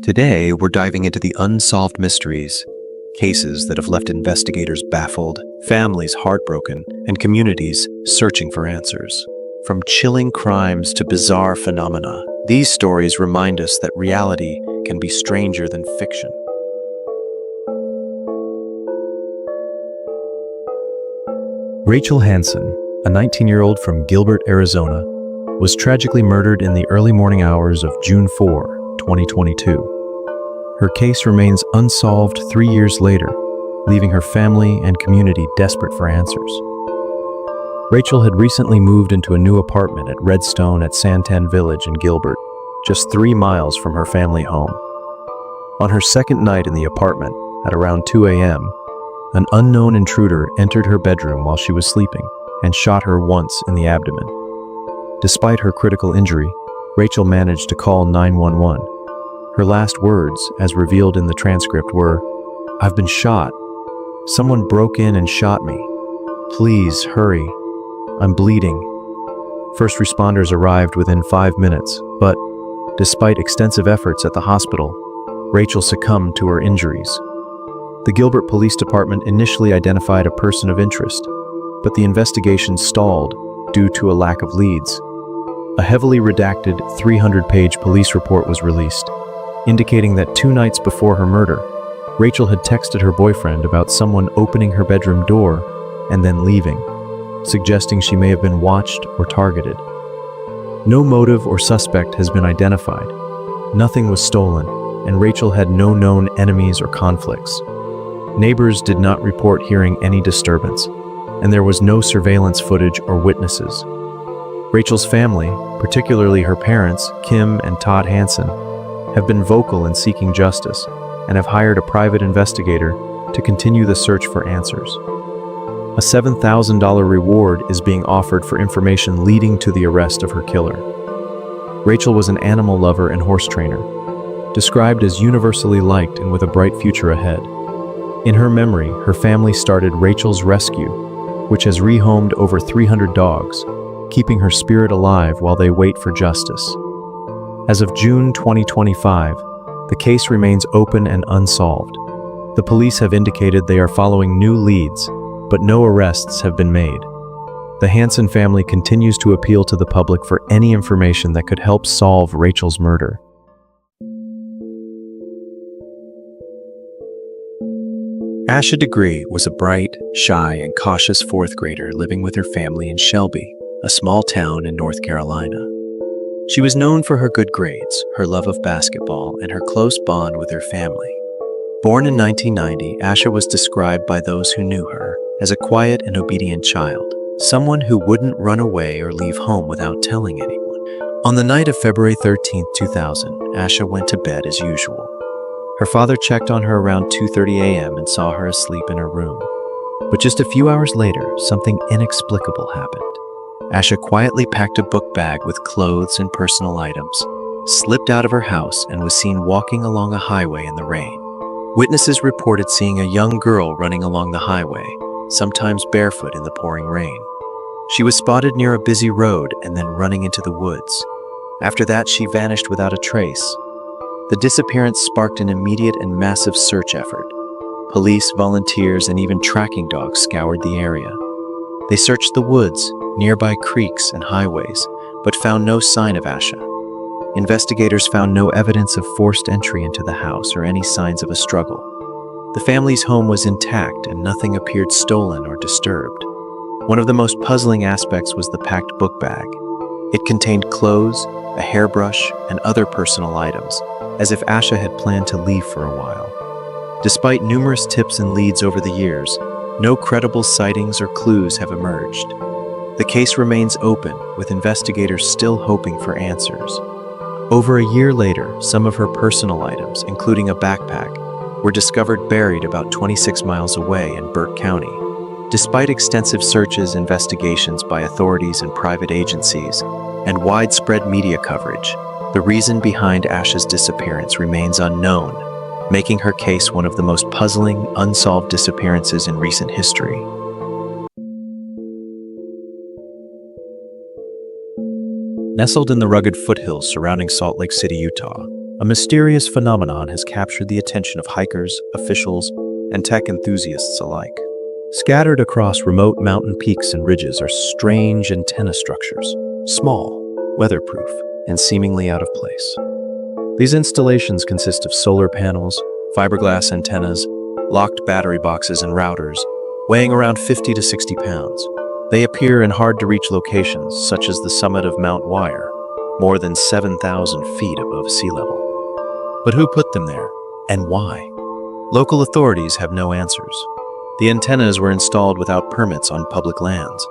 Today, we're diving into the unsolved mysteries, cases that have left investigators baffled, families heartbroken, and communities searching for answers. From chilling crimes to bizarre phenomena, these stories remind us that reality can be stranger than fiction. Rachel Hansen, a 19-year-old from Gilbert, Arizona, was tragically murdered in the early morning hours of June 4, 2022. Her case remains unsolved 3 years later, leaving her family and community desperate for answers. Rachel had recently moved into a new apartment at Redstone at Santan Village in Gilbert, just 3 miles from her family home. On her second night in the apartment, at around 2 a.m., an unknown intruder entered her bedroom while she was sleeping and shot her once in the abdomen. Despite her critical injury, Rachel managed to call 911. Her last words, as revealed in the transcript, were, "I've been shot. Someone broke in and shot me. Please, hurry. I'm bleeding." First responders arrived within 5 minutes, but despite extensive efforts at the hospital, Rachel succumbed to her injuries. The Gilbert Police Department initially identified a person of interest, but the investigation stalled due to a lack of leads. A heavily redacted 300-page police report was released, indicating that 2 nights before her murder, Rachel had texted her boyfriend about someone opening her bedroom door and then leaving, suggesting she may have been watched or targeted. No motive or suspect has been identified. Nothing was stolen, and Rachel had no known enemies or conflicts. Neighbors did not report hearing any disturbance, and there was no surveillance footage or witnesses. Rachel's family, particularly her parents, Kim and Todd Hansen, have been vocal in seeking justice and have hired a private investigator to continue the search for answers. A $7,000 reward is being offered for information leading to the arrest of her killer. Rachel was an animal lover and horse trainer, described as universally liked and with a bright future ahead. In her memory, her family started Rachel's Rescue, which has rehomed over 300 dogs, keeping her spirit alive while they wait for justice. As of June 2025, the case remains open and unsolved. The police have indicated they are following new leads, but no arrests have been made. The Hansen family continues to appeal to the public for any information that could help solve Rachel's murder. Asha Degree was a bright, shy, and cautious 4th grader living with her family in Shelby, a small town in North Carolina. She was known for her good grades, her love of basketball, and her close bond with her family. Born in 1990, Asha was described by those who knew her as a quiet and obedient child, someone who wouldn't run away or leave home without telling anyone. On the night of February 13, 2000, Asha went to bed as usual. Her father checked on her around 2:30 a.m. and saw her asleep in her room. But just a few hours later, something inexplicable happened. Asha quietly packed a book bag with clothes and personal items, slipped out of her house, and was seen walking along a highway in the rain. Witnesses reported seeing a young girl running along the highway, sometimes barefoot in the pouring rain. She was spotted near a busy road and then running into the woods. After that, she vanished without a trace. The disappearance sparked an immediate and massive search effort. Police, volunteers, and even tracking dogs scoured the area. They searched the woods, nearby creeks and highways, but found no sign of Asha. Investigators found no evidence of forced entry into the house or any signs of a struggle. The family's home was intact and nothing appeared stolen or disturbed. One of the most puzzling aspects was the packed book bag. It contained clothes, a hairbrush, and other personal items, as if Asha had planned to leave for a while. Despite numerous tips and leads over the years, no credible sightings or clues have emerged. The case remains open, with investigators still hoping for answers. Over a year later, some of her personal items, including a backpack, were discovered buried about 26 miles away in Burke County. Despite extensive searches, investigations by authorities and private agencies, and widespread media coverage, the reason behind Asha's disappearance remains unknown, making her case one of the most puzzling, unsolved disappearances in recent history. Nestled in the rugged foothills surrounding Salt Lake City, Utah, A mysterious phenomenon has captured the attention of hikers, officials, and tech enthusiasts alike. Scattered across remote mountain peaks and ridges are strange antenna structures, small, weatherproof, and seemingly out of place. These installations consist of solar panels, fiberglass antennas, locked battery boxes, and routers, weighing around 50 to 60 pounds. They appear in hard-to-reach locations, such as the summit of Mount Wire, more than 7,000 feet above sea level. But who put them there, and why? Local authorities have no answers. The antennas were installed without permits on public lands,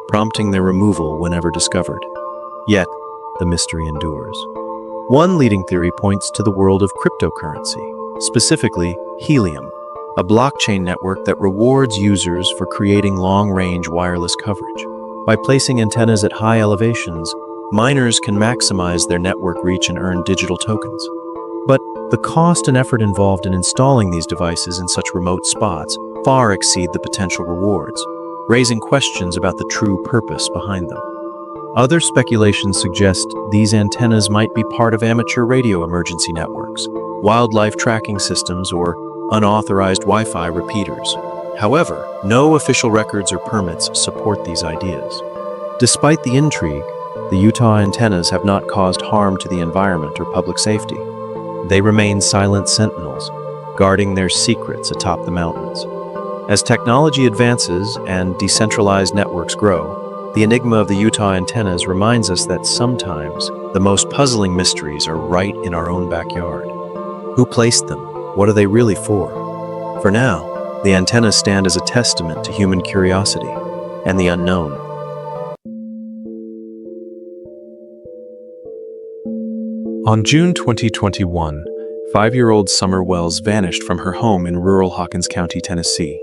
prompting their removal whenever discovered. Yet, the mystery endures. One leading theory points to the world of cryptocurrency, specifically helium, a blockchain network that rewards users for creating long-range wireless coverage. By placing antennas at high elevations, miners can maximize their network reach and earn digital tokens. But the cost and effort involved in installing these devices in such remote spots far exceed the potential rewards, raising questions about the true purpose behind them. Other speculations suggest these antennas might be part of amateur radio emergency networks, wildlife tracking systems, or unauthorized Wi-Fi repeaters. However, no official records or permits support these ideas. Despite the intrigue, the Utah antennas have not caused harm to the environment or public safety. They remain silent sentinels, guarding their secrets atop the mountains. As technology advances and decentralized networks grow, the enigma of the Utah antennas reminds us that sometimes the most puzzling mysteries are right in our own backyard. Who placed them? What are they really for? For now, the antennas stand as a testament to human curiosity and the unknown. On June 2021, 5-year-old Summer Wells vanished from her home in rural Hawkins County, Tennessee.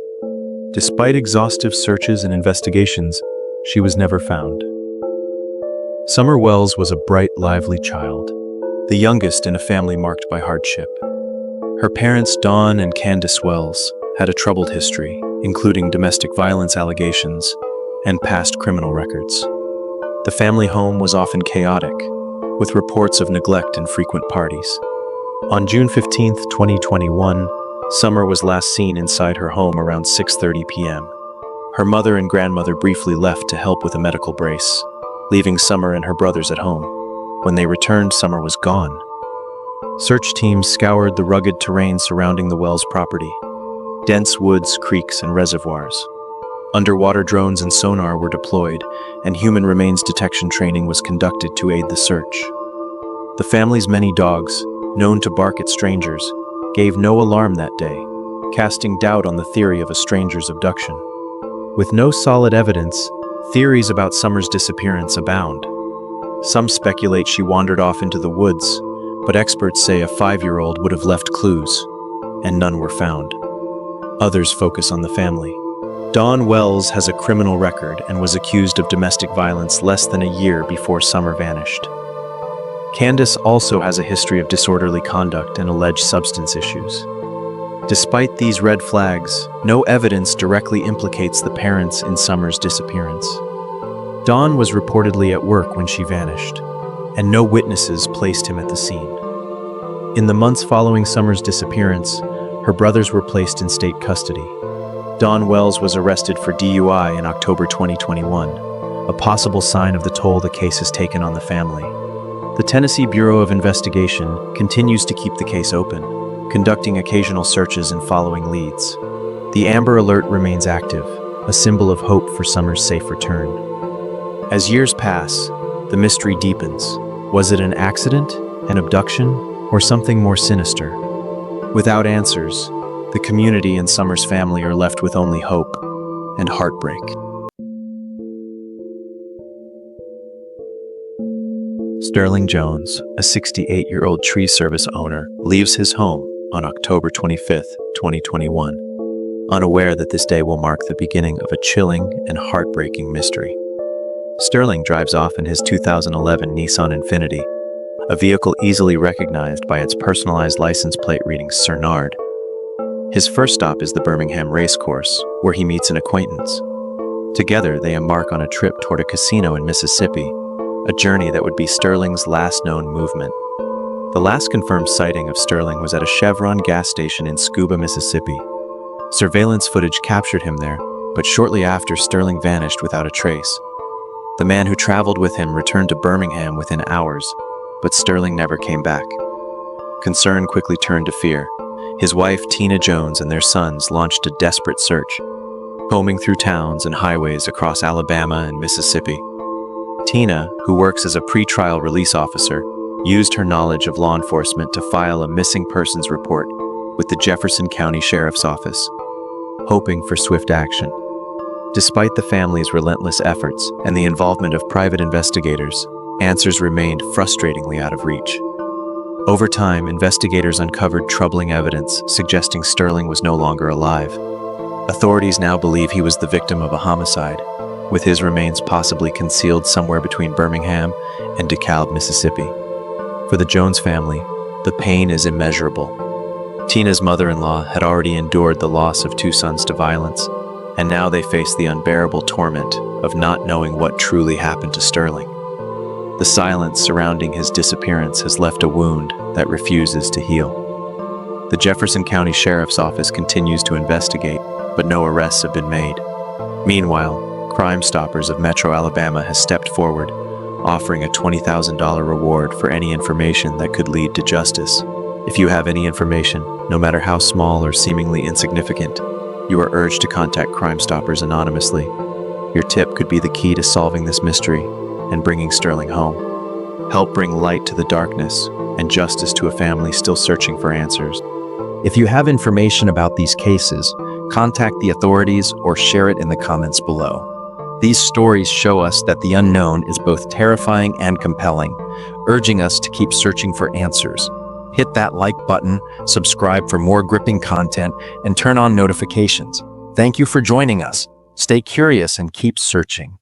Despite exhaustive searches and investigations, she was never found. Summer Wells was a bright, lively child, the youngest in a family marked by hardship. Her parents, Dawn and Candace Wells, had a troubled history, including domestic violence allegations and past criminal records. The family home was often chaotic, with reports of neglect and frequent parties. On June 15, 2021, Summer was last seen inside her home around 6:30 p.m. Her mother and grandmother briefly left to help with a medical brace, leaving Summer and her brothers at home. When they returned, Summer was gone. Search teams scoured the rugged terrain surrounding the Wells property. Dense woods, creeks, and reservoirs. Underwater drones and sonar were deployed, and human remains detection training was conducted to aid the search. The family's many dogs, known to bark at strangers, gave no alarm that day, casting doubt on the theory of a stranger's abduction. With no solid evidence, theories about Summer's disappearance abound. Some speculate she wandered off into the woods, but experts say a 5-year-old would have left clues, and none were found. Others focus on the family. Dawn Wells has a criminal record and was accused of domestic violence less than a year before Summer vanished. Candace also has a history of disorderly conduct and alleged substance issues. Despite these red flags, no evidence directly implicates the parents in Summer's disappearance. Dawn was reportedly at work when she vanished, and no witnesses placed him at the scene. In the months following Summer's disappearance, her brothers were placed in state custody. Dawn Wells was arrested for DUI in October 2021, a possible sign of the toll the case has taken on the family. The Tennessee Bureau of Investigation continues to keep the case open, conducting occasional searches and following leads. The Amber Alert remains active, a symbol of hope for Summer's safe return. As years pass, the mystery deepens. Was it an accident, an abduction, or something more sinister? Without answers, the community and Summer's family are left with only hope and heartbreak. Sterling Jones, a 68-year-old tree service owner, leaves his home on October 25, 2021, unaware that this day will mark the beginning of a chilling and heartbreaking mystery. Sterling drives off in his 2011 Nissan Infiniti, a vehicle easily recognized by its personalized license plate reading Cernard. His first stop is the Birmingham Racecourse, where he meets an acquaintance. Together, they embark on a trip toward a casino in Mississippi, a journey that would be Sterling's last known movement. The last confirmed sighting of Sterling was at a Chevron gas station in Scuba, Mississippi. Surveillance footage captured him there, but shortly after, Sterling vanished without a trace. The man who traveled with him returned to Birmingham within hours, but Sterling never came back. Concern quickly turned to fear. His wife, Tina Jones, and their sons launched a desperate search, combing through towns and highways across Alabama and Mississippi. Tina, who works as a pretrial release officer, used her knowledge of law enforcement to file a missing persons report with the Jefferson County Sheriff's Office, hoping for swift action. Despite the family's relentless efforts and the involvement of private investigators, answers remained frustratingly out of reach. Over time, investigators uncovered troubling evidence suggesting Sterling was no longer alive. Authorities now believe he was the victim of a homicide, with his remains possibly concealed somewhere between Birmingham and DeKalb, Mississippi. For the Jones family, the pain is immeasurable. Tina's mother-in-law had already endured the loss of two sons to violence, and now they face the unbearable torment of not knowing what truly happened to Sterling. The silence surrounding his disappearance has left a wound that refuses to heal. The Jefferson County Sheriff's Office continues to investigate, but no arrests have been made. Meanwhile, Crime Stoppers of Metro Alabama has stepped forward, offering a $20,000 reward for any information that could lead to justice. If you have any information, no matter how small or seemingly insignificant, you are urged to contact Crime Stoppers anonymously. Your tip could be the key to solving this mystery and bringing Sterling home. Help bring light to the darkness and justice to a family still searching for answers. If you have information about these cases, contact the authorities or share it in the comments below. These stories show us that the unknown is both terrifying and compelling, urging us to keep searching for answers. Hit that like button, subscribe for more gripping content, and turn on notifications. Thank you for joining us. Stay curious and keep searching.